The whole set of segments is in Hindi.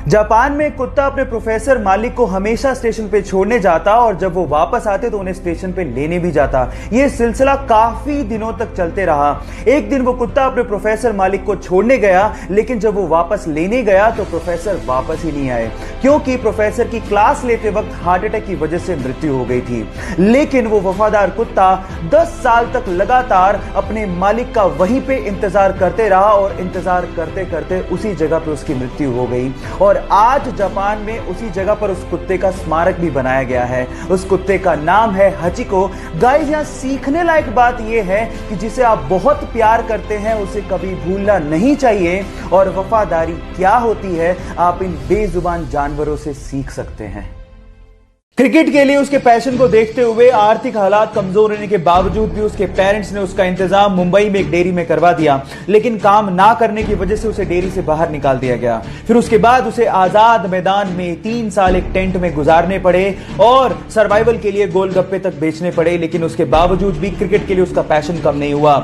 जापान में एक कुत्ता अपने प्रोफेसर मालिक को हमेशा स्टेशन पे छोड़ने जाता और जब वो वापस आते तो उन्हें स्टेशन पे लेने भी जाता। ये सिलसिला काफी दिनों तक चलते रहा। एक दिन वो कुत्ता अपने प्रोफेसर मालिक को छोड़ने गया, लेकिन जब वो वापस लेने गया तो प्रोफेसर वापस ही नहीं आए, क्योंकि प्रोफेसर की क्लास लेते वक्त हार्ट अटैक की वजह से मृत्यु हो गई थी। लेकिन वो वफादार कुत्ता 10 साल तक लगातार अपने मालिक का वहीं पे इंतजार करते रहा और इंतजार करते करते उसी जगह पे उसकी मृत्यु हो गई। और आज जापान में उसी जगह पर उस कुत्ते का स्मारक भी बनाया गया है। उस कुत्ते का नाम है हचिको। गाइस, यहां सीखने लायक बात यह है कि जिसे आप बहुत प्यार करते हैं उसे कभी भूलना नहीं चाहिए, और वफादारी क्या होती है आप इन बेजुबान जानवरों से सीख सकते हैं। क्रिकेट के लिए उसके पैशन को देखते हुए आर्थिक हालात कमजोर होने के बावजूद भी उसके पेरेंट्स ने उसका इंतजाम मुंबई में एक डेयरी में करवा दिया, लेकिन काम ना करने की वजह से उसे डेयरी से बाहर निकाल दिया गया। फिर उसके बाद उसे आजाद मैदान में 3 साल एक टेंट में गुजारने पड़े और सर्वाइवल के लिए गोलगप्पे तक बेचने पड़े, लेकिन उसके बावजूद भी क्रिकेट के लिए उसका पैशन कम नहीं हुआ।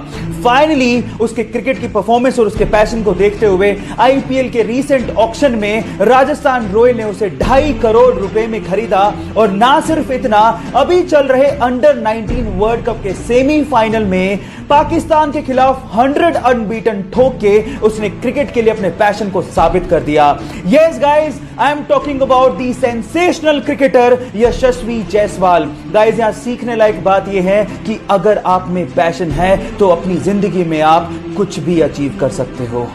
फाइनली उसके क्रिकेट की परफॉर्मेंस और उसके पैशन को देखते हुए आईपीएल के रीसेंट ऑक्शन में राजस्थान रॉयल ने उसे 2.5 करोड़ रुपए में खरीदा। और ना सिर्फ इतना, अभी चल रहे अंडर 19 वर्ल्ड कप के सेमीफाइनल में पाकिस्तान के खिलाफ 100 अनबीटन ठोक के उसने क्रिकेट के लिए अपने पैशन को साबित कर दिया। Yes guys, I am talking about the sensational cricketer Yashasvi Jaiswal. Guys, यहां सीखने लायक बात यह है कि अगर आप में पैशन है तो अपनी जिंदगी में आप कुछ भी अचीव कर सकते हो।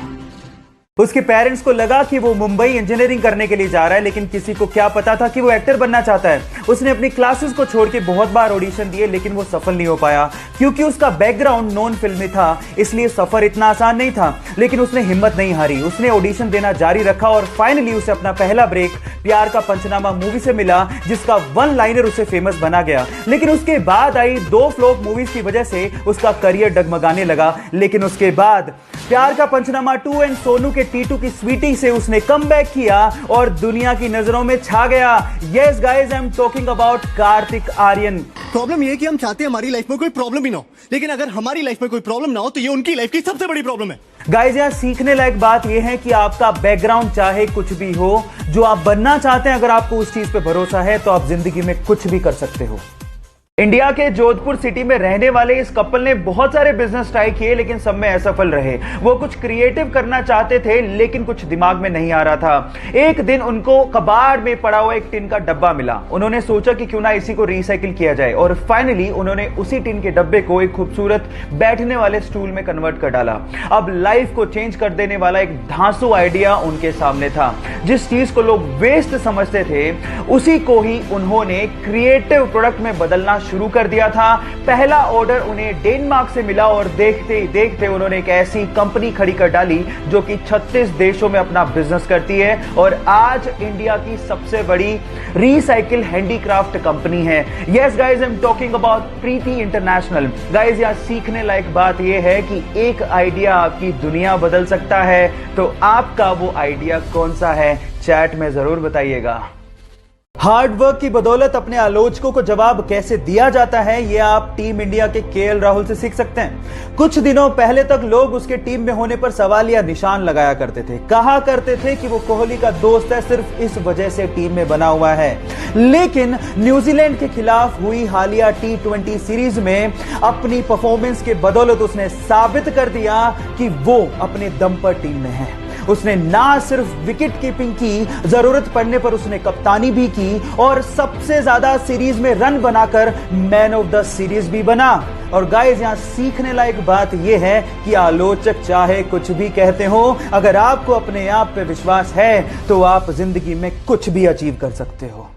उसके पेरेंट्स को लगा कि वो मुंबई इंजीनियरिंग करने के लिए जा रहा है, लेकिन किसी को क्या पता था कि वो एक्टर बनना चाहता है। उसने अपनी क्लासेस को छोड़ के बहुत बार ऑडिशन दिए, लेकिन वो सफल नहीं हो पाया, क्योंकि उसका बैकग्राउंड नॉन फिल्मी था, इसलिए सफर इतना आसान नहीं था। लेकिन उसने हिम्मत नहीं हारी, उसने ऑडिशन देना जारी रखा और फाइनली उसे अपना पहला ब्रेक प्यार का पंचनामा मूवी से मिला, जिसका वन लाइनर उसे फेमस बना गया। लेकिन उसके बाद आई 2 फ्लॉप मूवीज की वजह से उसका करियर डगमगाने लगा। लेकिन उसके बाद प्यार का पंचनामा 2 एंड सोनू के टीटू की स्वीटी से उसने कमबैक किया और दुनिया की नजरों में छा गया। Yes guys, I am talking about Kartik Aaryan. Problem ये है कि हम चाहते हैं हमारी लाइफ में कोई प्रॉब्लम ही ना हो, लेकिन अगर हमारी लाइफ में कोई प्रॉब्लम ना हो तो ये उनकी लाइफ की सबसे बड़ी प्रॉब्लम है। गाइस, यहां सीखने लायक बात यह है कि आपका बैकग्राउंड चाहे कुछ भी हो, जो आप बनना चाहते हैं, अगर आपको उस चीज पे भरोसा है तो आप जिंदगी में कुछ भी कर सकते हो। इंडिया के जोधपुर सिटी में रहने वाले इस कपल ने बहुत सारे बिजनेस ट्राई किए, लेकिन सब में असफल रहे। वो कुछ क्रिएटिव करना चाहते थे, लेकिन कुछ दिमाग में नहीं आ रहा था। एक दिन उनको कबाड़ में पड़ा हुआ एक टिन का डब्बा मिला। उन्होंने सोचा कि क्यों ना इसी को रिसाइकिल किया जाए, और फाइनली उन्होंने उसी टिन के डब्बे को एक खूबसूरत बैठने वाले स्टूल में कन्वर्ट कर डाला। अब लाइफ को चेंज कर देने वाला एक धांसू आइडिया उनके सामने था। जिस चीज को लोग वेस्ट समझते थे, उसी को ही उन्होंने क्रिएटिव प्रोडक्ट में बदलना शुरू कर दिया था। पहला ऑर्डर उन्हें डेनमार्क से मिला और देखते ही देखते उन्होंने एक ऐसी कंपनी खड़ी कर डाली जो कि 36 देशों में अपना बिजनेस करती है और आज इंडिया की सबसे बड़ी रीसाइकिल हैंडीक्राफ्ट कंपनी है। Yes guys, I am talking about Preeti international. Guys, यहां सीखने लायक बात यह है कि एक आइडिया आपकी दुनिया बदल सकता है, तो आपका वो आइडिया कौन सा है? चैट में जरूर बताइएगा। हार्ड वर्क की बदौलत अपने आलोचकों को जवाब कैसे दिया जाता है, यह आप टीम इंडिया के केएल राहुल से सीख सकते हैं। कुछ दिनों पहले तक लोग उसके टीम में होने पर सवाल या निशान लगाया करते थे, कहा करते थे कि वो कोहली का दोस्त है, सिर्फ इस वजह से टीम में बना हुआ है। लेकिन न्यूजीलैंड के खिलाफ हुई हालिया T20 सीरीज में अपनी परफॉर्मेंस के बदौलत उसने साबित कर दिया कि वो अपने दम पर टीम में है। उसने ना सिर्फ विकेट कीपिंग की, जरूरत पड़ने पर उसने कप्तानी भी की और सबसे ज्यादा सीरीज में रन बनाकर मैन ऑफ द सीरीज भी बना। और गाइस, यहां सीखने लायक बात यह है कि आलोचक चाहे कुछ भी कहते हो, अगर आपको अपने आप पे विश्वास है तो आप जिंदगी में कुछ भी अचीव कर सकते हो।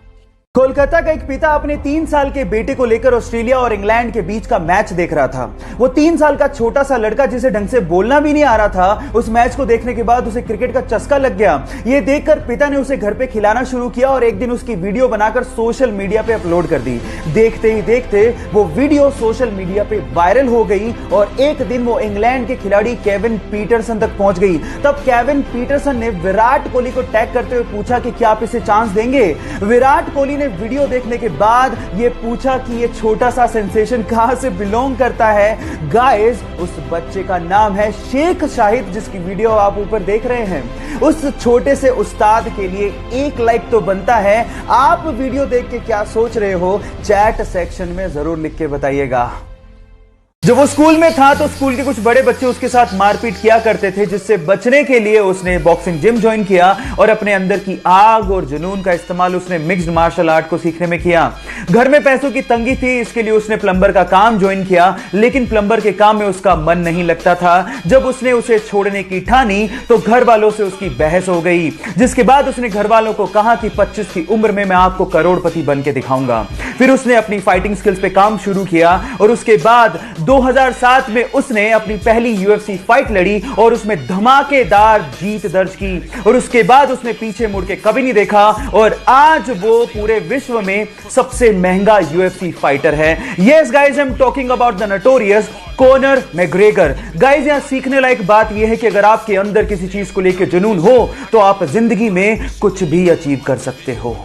कोलकाता का एक पिता अपने 3 साल के बेटे को लेकर ऑस्ट्रेलिया और इंग्लैंड के बीच का मैच देख रहा था। वो 3 साल का छोटा सा लड़का जिसे ढंग से बोलना भी नहीं आ रहा था, उस मैच को देखने के बाद उसे क्रिकेट का चस्का लग गया। ये देखकर पिता ने उसे घर पे खिलाना शुरू किया और एक दिन उसकी वीडियो बनाकर सोशल मीडिया पे अपलोड कर दी। देखते ही देखते वो वीडियो सोशल मीडिया पे वायरल हो गई और एक दिन वो इंग्लैंड के खिलाड़ी केविन पीटरसन तक पहुंच गई। तब केविन पीटरसन ने विराट कोहली को टैग करते हुए पूछा कि क्या आप इसे चांस देंगे। विराट कोहली ने वीडियो देखने के बाद ये पूछा कि ये छोटा सा सेंसेशन कहां से बिलोंग करता है। गाइस, उस बच्चे का नाम है शेख शाहिद, जिसकी वीडियो आप ऊपर देख रहे हैं। उस छोटे से उस्ताद के लिए 1 लाइक तो बनता है। आप वीडियो देख के क्या सोच रहे हो, चैट सेक्शन में जरूर लिख के बताइएगा। जब वो स्कूल में था तो स्कूल के कुछ बड़े बच्चे उसके साथ मारपीट किया करते थे, जिससे बचने के लिए उसने बॉक्सिंग जिम ज्वाइन किया और अपने अंदर की आग और जुनून का इस्तेमाल उसने मिक्स्ड मार्शल आर्ट को सीखने में किया। घर में पैसों की तंगी थी, इसके लिए उसने प्लम्बर का काम ज्वाइन किया, लेकिन प्लम्बर के काम में उसका मन नहीं लगता था। जब उसने उसे छोड़ने की ठानी तो घर वालों से उसकी बहस हो गई, जिसके बाद उसने घर वालों को कहा कि 25 की उम्र में मैं आपको करोड़पति बन के दिखाऊंगा। फिर उसने अपनी फाइटिंग स्किल्स पे काम शुरू किया और उसके बाद 2007 में उसने अपनी पहली यूएफसी फाइट लड़ी और उसमें धमाकेदार जीत दर्ज की और उसके बाद उसने पीछे मुड़ के कभी नहीं देखा और आज वो पूरे विश्व में सबसे महंगा यूएफसी फाइटर है। Yes guys, I am talking about the notorious Conor McGregor. Guys, यहां सीखने लायक बात यह है कि अगर आपके अंदर किसी चीज को लेकर जुनून हो तो आप जिंदगी में कुछ भी अचीव कर सकते हो।